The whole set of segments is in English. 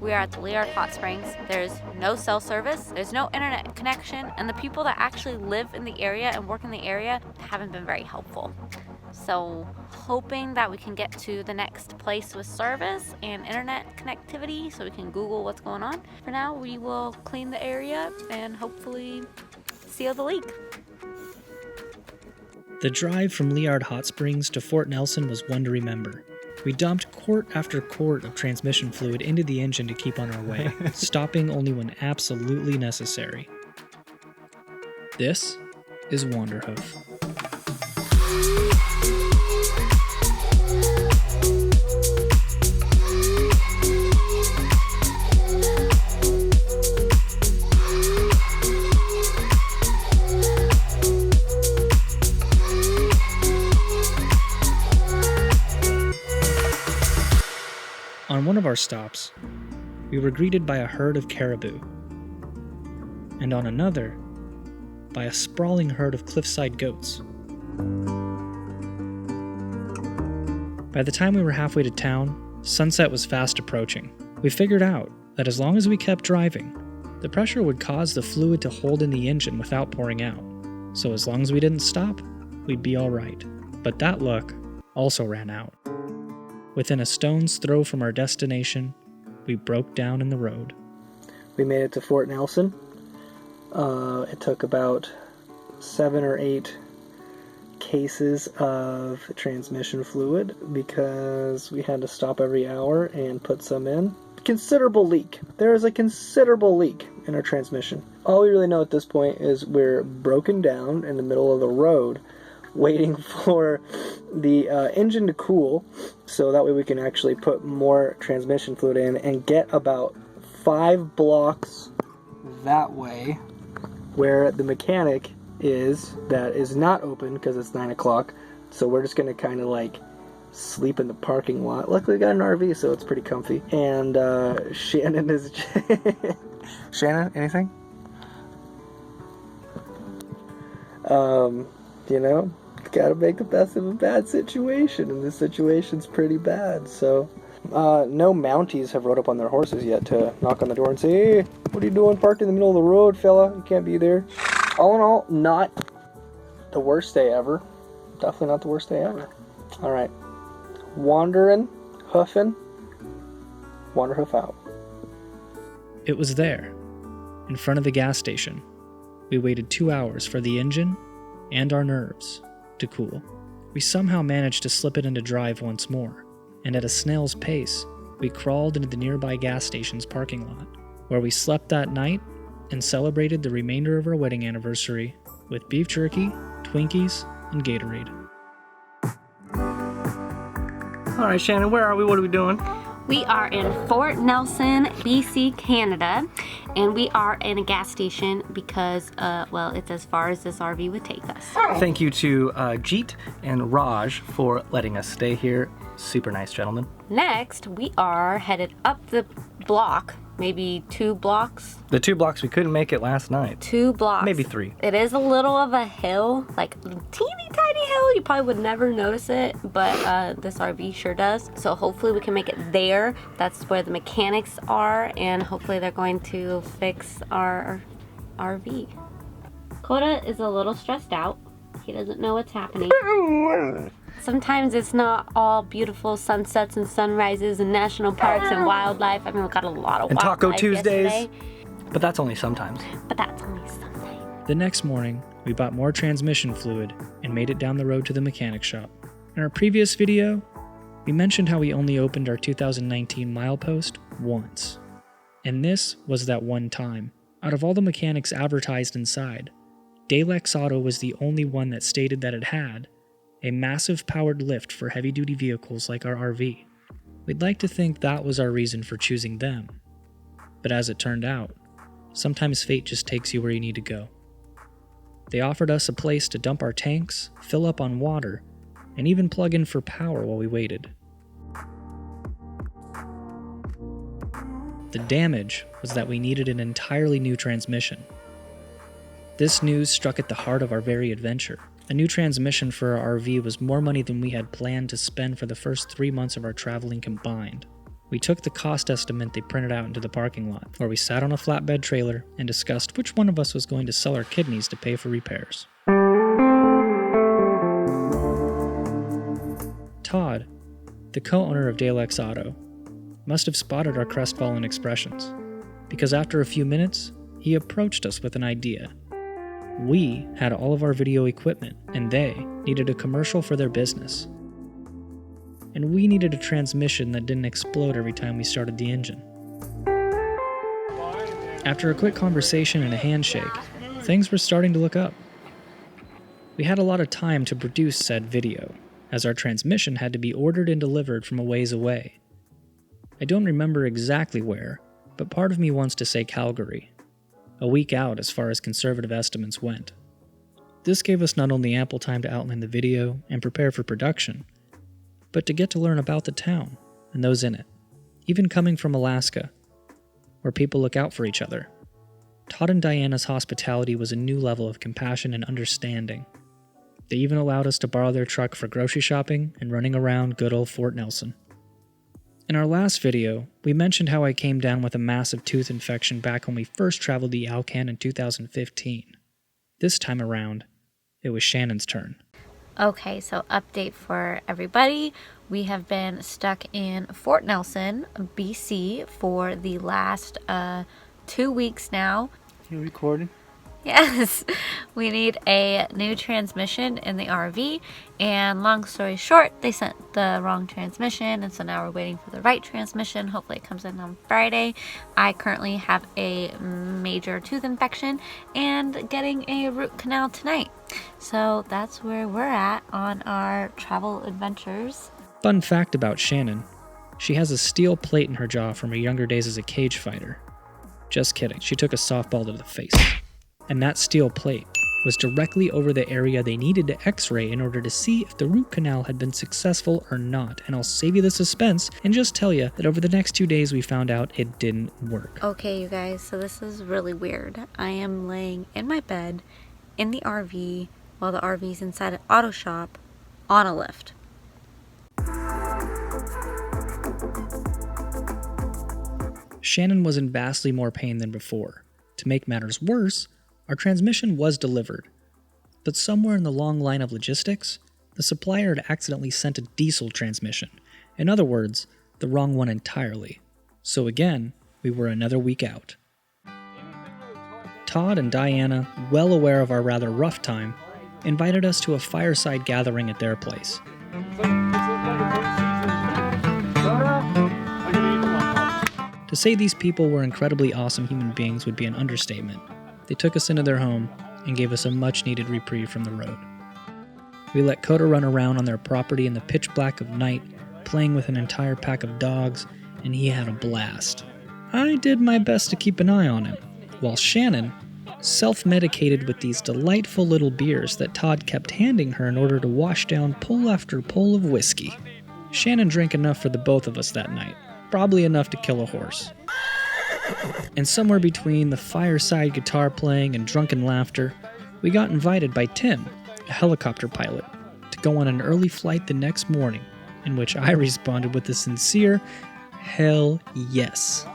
We are at the Liard Hot Springs. There's no cell service, there's no internet connection, and the people that actually live in the area and work in the area haven't been very helpful. So hoping that we can get to the next place with service and internet connectivity so we can Google what's going on. For now, we will clean the area and hopefully seal the leak. The drive from Liard Hot Springs to Fort Nelson was one to remember. We dumped quart after quart of transmission fluid into the engine to keep on our way, stopping only when absolutely necessary. This is Wanderhoof. On one of our stops, we were greeted by a herd of caribou, and on another, by a sprawling herd of cliffside goats. By the time we were halfway to town, sunset was fast approaching. We figured out that as long as we kept driving, the pressure would cause the fluid to hold in the engine without pouring out. So as long as we didn't stop, we'd be all right. But that luck also ran out. Within a stone's throw from our destination, we broke down in the road. We made it to Fort Nelson. It took about 7 or 8 cases of transmission fluid because we had to stop every hour and put some in. Considerable leak. There is a considerable leak in our transmission. All we really know at this point is we're broken down in the middle of the road, waiting for the engine to cool so that way we can actually put more transmission fluid in and get about 5 blocks that way where the mechanic is that is not open because it's 9 o'clock. So we're just going to kind of like sleep in the parking lot. Luckily we got an RV, so it's pretty comfy. And Shannon is... Shannon, anything? You know, gotta make the best of a bad situation, and this situation's pretty bad, so... no Mounties have rode up on their horses yet to knock on the door and say, "Hey, what are you doing parked in the middle of the road, fella? You can't be there." All in all, not the worst day ever. Definitely not the worst day ever. Alright. Wanderhoof out. It was there, in front of the gas station. We waited 2 hours for the engine and our nerves to cool. We somehow managed to slip it into drive once more, and at a snail's pace, we crawled into the nearby gas station's parking lot, where we slept that night and celebrated the remainder of our wedding anniversary with beef jerky, Twinkies, and Gatorade. Alright, Shannon, where are we? What are we doing? We are in Fort Nelson, BC, Canada, and we are in a gas station because, well, it's as far as this RV would take us. Thank you to Jeet and Raj for letting us stay here. Super nice gentlemen. Next, we are headed up the block, maybe 2 blocks. The 2 blocks we couldn't make it last night. 2 blocks. Maybe 3. It is a little of a hill, like a teeny tiny hill. You probably would never notice it, but this RV sure does. So hopefully we can make it there. That's where the mechanics are, and hopefully they're going to fix our RV. Coda is a little stressed out. He doesn't know what's happening. Sometimes it's not all beautiful sunsets and sunrises and national parks and wildlife. I mean, we got a lot of and wildlife Taco Tuesdays. yesterday. But that's only sometimes. But that's only sometimes. The next morning, we bought more transmission fluid and made it down the road to the mechanic shop. In our previous video, we mentioned how we only opened our 2019 milepost once. And this was that one time. Out of all the mechanics advertised inside, Dalex Auto was the only one that stated that it had a massive powered lift for heavy-duty vehicles like our RV. We'd like to think that was our reason for choosing them. But as it turned out, sometimes fate just takes you where you need to go. They offered us a place to dump our tanks, fill up on water, and even plug in for power while we waited. The damage was that we needed an entirely new transmission. This news struck at the heart of our very adventure. A new transmission for our RV was more money than we had planned to spend for the first 3 months of our traveling combined. we took the cost estimate they printed out into the parking lot, where we sat on a flatbed trailer and discussed which one of us was going to sell our kidneys to pay for repairs. Todd, the co-owner of Dalex Auto, must have spotted our crestfallen expressions, because after a few minutes, he approached us with an idea. We had all of our video equipment, and they needed a commercial for their business. And we needed a transmission that didn't explode every time we started the engine. After a quick conversation and a handshake, things were starting to look up. We had a lot of time to produce said video, as our transmission had to be ordered and delivered from a ways away. I don't remember exactly where, but part of me wants to say Calgary, a week out as far as conservative estimates went. This gave us not only ample time to outline the video and prepare for production, but to get to learn about the town and those in it, even coming from Alaska, where people look out for each other. Todd and Diana's hospitality was a new level of compassion and understanding. They even allowed us to borrow their truck for grocery shopping and running around good old Fort Nelson. In our last video, we mentioned how I came down with a massive tooth infection back when we first traveled the Alcan in 2015. This time around, it was Shannon's turn. Okay, so update for everybody. We have been stuck in Fort Nelson, BC for the last 2 weeks now. You recording? Yes, we need a new transmission in the RV, and long story short, they sent the wrong transmission, and so now we're waiting for the right transmission. Hopefully it comes in on Friday. I currently have a major tooth infection and getting a root canal tonight. So that's where we're at on our travel adventures. Fun fact about Shannon, she has a steel plate in her jaw from her younger days as a cage fighter. Just kidding, she took a softball to the face. And that steel plate was directly over the area they needed to x-ray in order to see if the root canal had been successful or not. And I'll save you the suspense and just tell you that over the next 2 days we found out it didn't work. Okay, you guys, so this is really weird. I am laying in my bed in the RV while the RV's inside an auto shop on a lift. Shannon was in vastly more pain than before. To make matters worse, our transmission was delivered, but somewhere in the long line of logistics, the supplier had accidentally sent a diesel transmission. In other words, the wrong one entirely. So again, we were another week out. Todd and Diana, well aware of our rather rough time, invited us to a fireside gathering at their place. To say these people were incredibly awesome human beings would be an understatement. They took us into their home and gave us a much-needed reprieve from the road. We let Coda run around on their property in the pitch black of night, playing with an entire pack of dogs, and he had a blast. I did my best to keep an eye on him, while Shannon self-medicated with these delightful little beers that Todd kept handing her in order to wash down pull after pull of whiskey. Shannon drank enough for the both of us that night, probably enough to kill a horse. And somewhere between the fireside guitar playing and drunken laughter, we got invited by Tim, a helicopter pilot, to go on an early flight the next morning, in which I responded with a sincere, hell yes.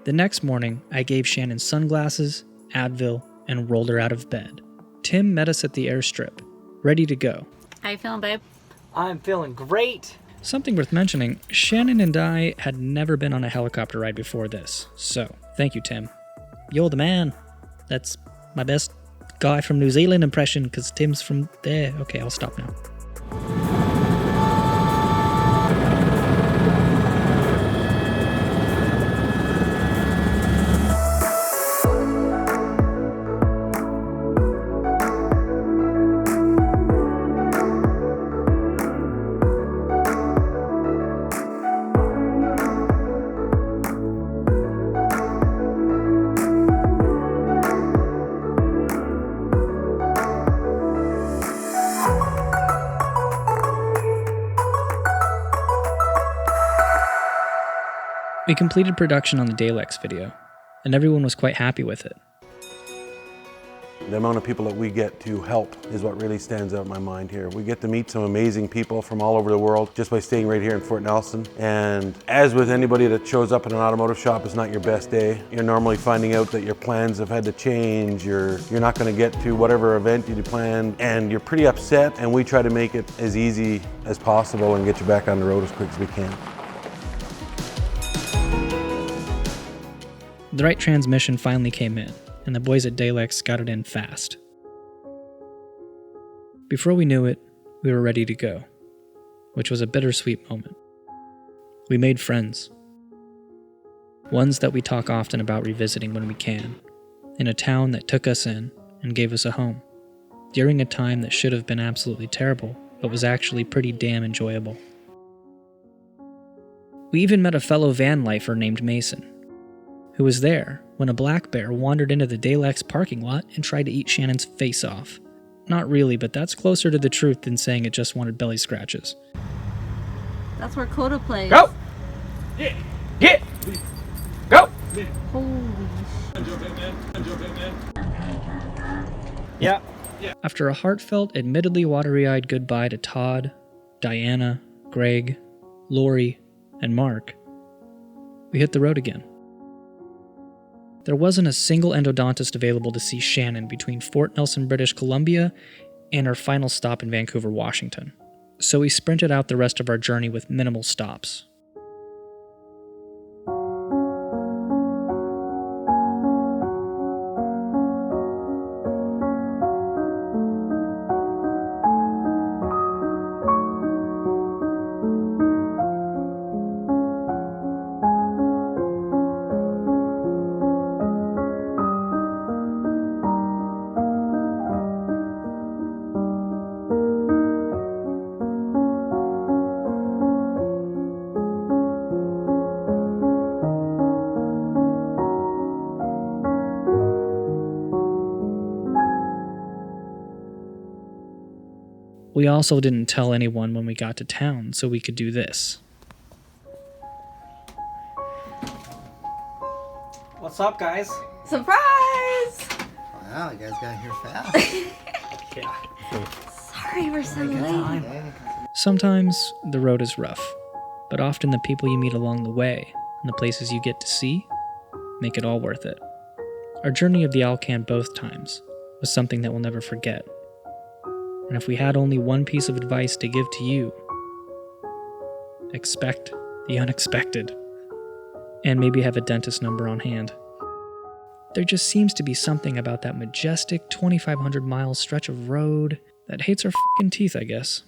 The next morning, I gave Shannon sunglasses, Advil, and rolled her out of bed. Tim met us at the airstrip, ready to go. How you feeling, babe? I'm feeling great. Something worth mentioning, Shannon and I had never been on a helicopter ride before this, so thank you, Tim. You're the man. That's my best guy from New Zealand impression, because Tim's from there. Okay, I'll stop now. We completed production on the Dalex video, and everyone was quite happy with it. The amount of people that we get to help is what really stands out in my mind here. We get to meet some amazing people from all over the world just by staying right here in Fort Nelson. And as with anybody that shows up in an automotive shop, it's not your best day. You're normally finding out that your plans have had to change, you're not going to get to whatever event you planned, and you're pretty upset, and we try to make it as easy as possible and get you back on the road as quick as we can. The right transmission finally came in, and the boys at Dalex got it in fast. Before we knew it, we were ready to go, which was a bittersweet moment. We made friends. Ones that we talk often about revisiting when we can, in a town that took us in and gave us a home, during a time that should have been absolutely terrible, but was actually pretty damn enjoyable. We even met a fellow van lifer named Mason, who was there when a black bear wandered into the Dalex parking lot and tried to eat Shannon's face off. Not really, but that's closer to the truth than saying it just wanted belly scratches. That's where Coda plays. Go! Get! Go! Holy Yeah. After a heartfelt, admittedly watery-eyed goodbye to Todd, Diana, Greg, Lori, and Mark, we hit the road again. There wasn't a single endodontist available to see Shannon between Fort Nelson, British Columbia, and our final stop in Vancouver, Washington, so we sprinted out the rest of our journey with minimal stops. We also didn't tell anyone when we got to town, so we could do this. What's up, guys? surprise! Wow, you guys got here fast. Yeah. Sorry we're so late. Sometimes the road is rough, but often the people you meet along the way and the places you get to see make it all worth it. Our journey of the Alcan both times was something that we'll never forget. And if we had only one piece of advice to give to you, expect the unexpected. And maybe have a dentist number on hand. There just seems to be something about that majestic 2,500 mile stretch of road that hates our f***ing teeth, I guess.